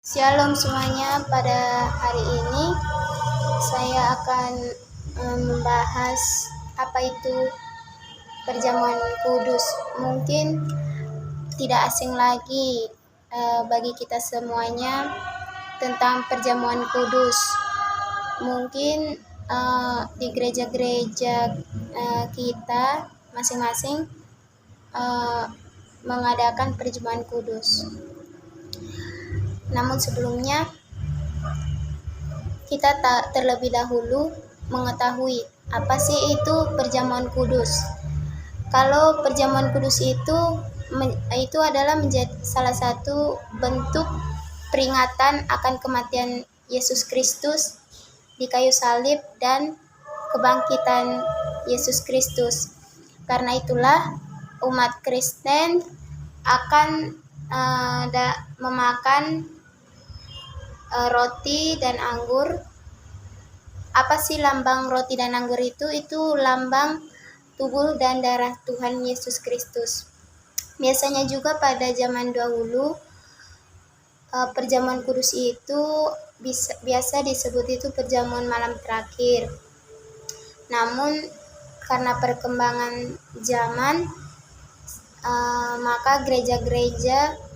Shalom semuanya, pada hari ini saya akan membahas apa itu perjamuan kudus. Mungkin tidak asing lagi bagi kita semuanya tentang perjamuan kudus. Mungkin di gereja-gereja kita masing-masing mengadakan perjamuan kudus. Namun sebelumnya kita terlebih dahulu mengetahui apa sih itu perjamuan kudus. Kalau perjamuan kudus itu adalah menjadi salah satu bentuk peringatan akan kematian Yesus Kristus di kayu salib dan kebangkitan Yesus Kristus. Karena itulah umat Kristen akan memakan roti dan anggur. Apa sih lambang roti dan anggur itu? Itu lambang tubuh dan darah Tuhan Yesus Kristus. Biasanya juga pada zaman dahulu perjamuan kudus itu biasa disebut itu perjamuan malam terakhir. Namun karena perkembangan zaman maka gereja-gereja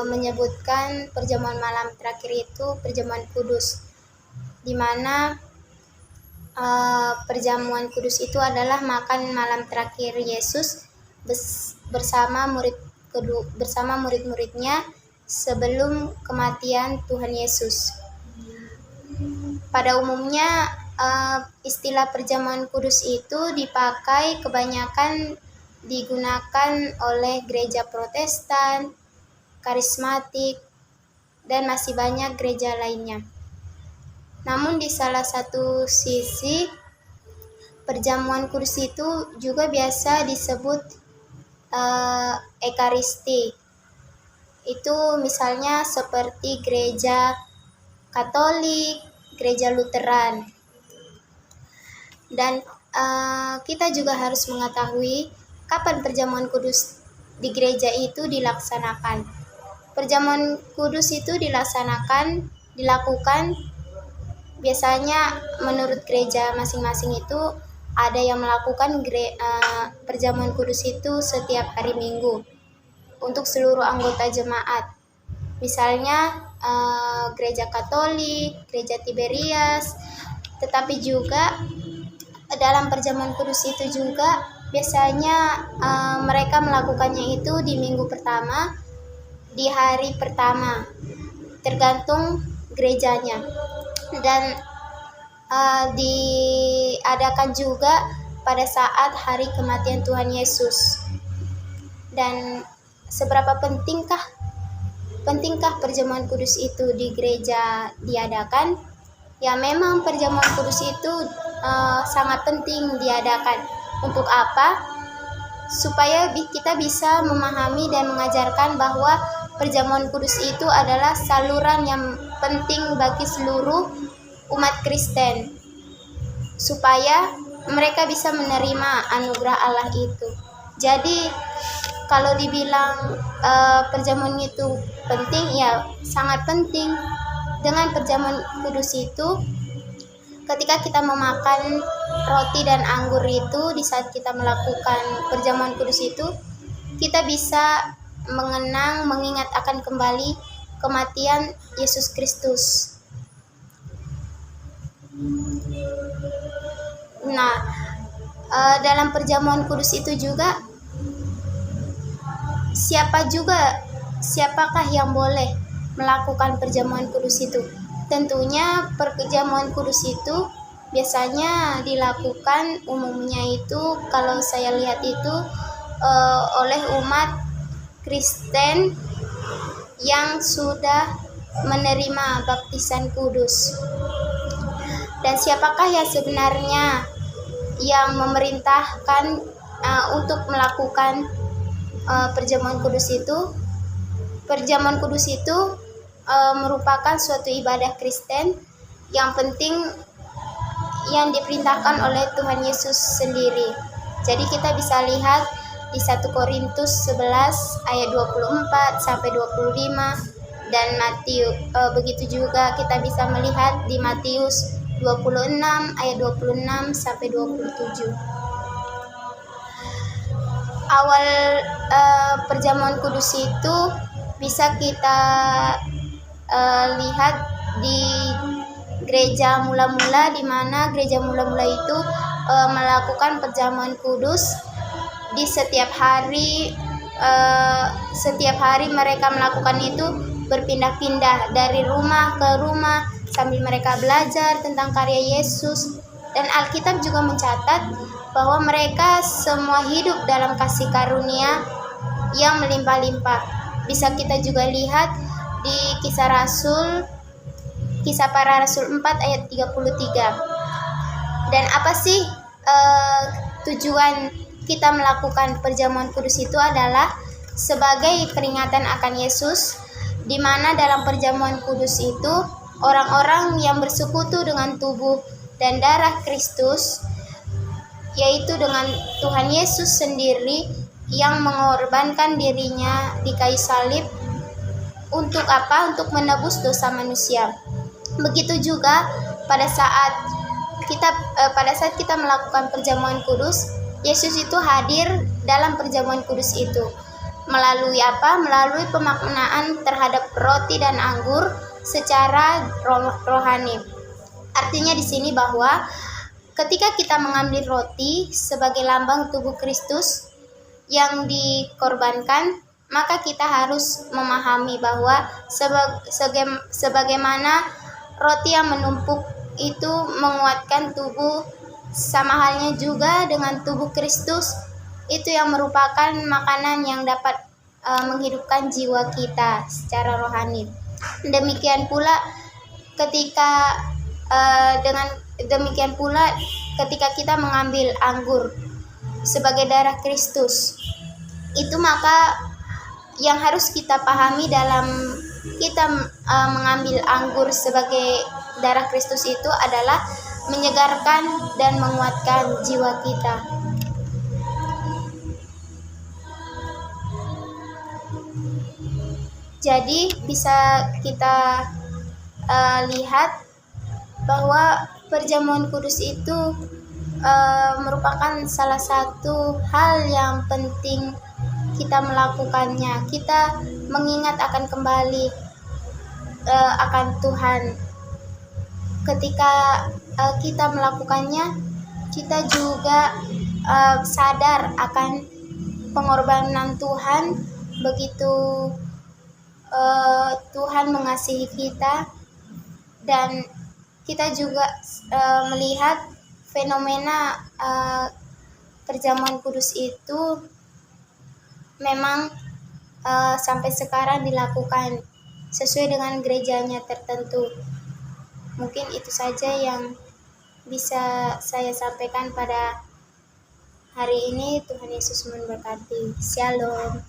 menyebutkan perjamuan malam terakhir itu perjamuan kudus, di mana perjamuan kudus itu adalah makan malam terakhir Yesus bersama murid-muridnya sebelum kematian Tuhan Yesus. Pada umumnya istilah perjamuan kudus itu digunakan oleh gereja Protestan, karismatik, dan masih banyak gereja lainnya. Namun di salah satu sisi perjamuan kudus itu juga biasa disebut ekaristi. Itu misalnya seperti gereja Katolik, gereja Lutheran. Dan kita juga harus mengetahui kapan perjamuan kudus di gereja itu dilaksanakan. Perjamuan kudus itu dilakukan biasanya menurut gereja masing-masing itu ada yang melakukan perjamuan kudus itu setiap hari Minggu untuk seluruh anggota jemaat. Misalnya gereja Katolik, gereja Tiberias, tetapi juga dalam perjamuan kudus itu juga biasanya mereka melakukannya itu di minggu pertama, di hari pertama, tergantung gerejanya. Dan diadakan juga pada saat hari kematian Tuhan Yesus. Dan seberapa pentingkah perjamuan kudus itu di gereja diadakan? Ya, memang perjamuan kudus itu sangat penting diadakan. Untuk apa? Supaya kita bisa memahami dan mengajarkan bahwa perjamuan kudus itu adalah saluran yang penting bagi seluruh umat Kristen, supaya mereka bisa menerima anugerah Allah itu. Jadi kalau dibilang perjamuan itu penting, ya sangat penting. Dengan perjamuan kudus itu, ketika kita memakan roti dan anggur itu, di saat kita melakukan perjamuan kudus itu, kita bisa mengingat akan kembali kematian Yesus Kristus. Nah, dalam perjamuan kudus itu juga siapakah yang boleh melakukan perjamuan kudus itu? Tentunya perjamuan kudus itu biasanya dilakukan umumnya itu, kalau saya lihat itu oleh umat Kristen yang sudah menerima baptisan kudus. Dan siapakah yang sebenarnya yang memerintahkan untuk melakukan perjamuan kudus itu? Perjamuan kudus itu merupakan suatu ibadah Kristen yang penting yang diperintahkan oleh Tuhan Yesus sendiri. Jadi kita bisa lihat di 1 Korintus 11 ayat 24 sampai 25 dan Matius. Begitu juga kita bisa melihat di Matius 26 ayat 26 sampai 27. Awal perjamuan kudus itu bisa kita lihat di gereja mula-mula, di mana gereja mula-mula itu melakukan perjamuan kudus di setiap hari. Setiap hari mereka melakukan itu berpindah-pindah dari rumah ke rumah sambil mereka belajar tentang karya Yesus. Dan Alkitab juga mencatat bahwa mereka semua hidup dalam kasih karunia yang melimpah-limpah. Bisa kita juga lihat di Kisah Para Rasul 4 ayat 33. Dan apa sih tujuan kita melakukan perjamuan kudus itu adalah sebagai peringatan akan Yesus, di mana dalam perjamuan kudus itu orang-orang yang bersekutu dengan tubuh dan darah Kristus, yaitu dengan Tuhan Yesus sendiri yang mengorbankan dirinya di kayu salib. Untuk apa? Untuk menebus dosa manusia. Begitu juga pada saat kita melakukan perjamuan kudus, Yesus itu hadir dalam perjamuan kudus itu. Melalui apa? Melalui pemaknaan terhadap roti dan anggur secara rohani. Artinya di sini bahwa ketika kita mengambil roti sebagai lambang tubuh Kristus yang dikorbankan, maka kita harus memahami bahwa sebagaimana roti yang menumpuk itu menguatkan tubuh, sama halnya juga dengan tubuh Kristus itu yang merupakan makanan yang dapat menghidupkan jiwa kita secara rohani. Demikian pula ketika kita mengambil anggur sebagai darah Kristus, itu maka yang harus kita pahami dalam kita mengambil anggur sebagai darah Kristus itu adalah menyegarkan dan menguatkan jiwa kita. Jadi bisa kita lihat bahwa perjamuan kudus itu merupakan salah satu hal yang penting kita melakukannya. Kita mengingat akan kembali akan Tuhan. Ketika kita melakukannya, kita juga sadar akan pengorbanan Tuhan. Begitu Tuhan mengasihi kita, dan kita juga melihat fenomena perjamuan kudus itu memang sampai sekarang dilakukan sesuai dengan gerejanya tertentu. Mungkin itu saja yang bisa saya sampaikan pada hari ini. Tuhan Yesus memberkati. Shalom.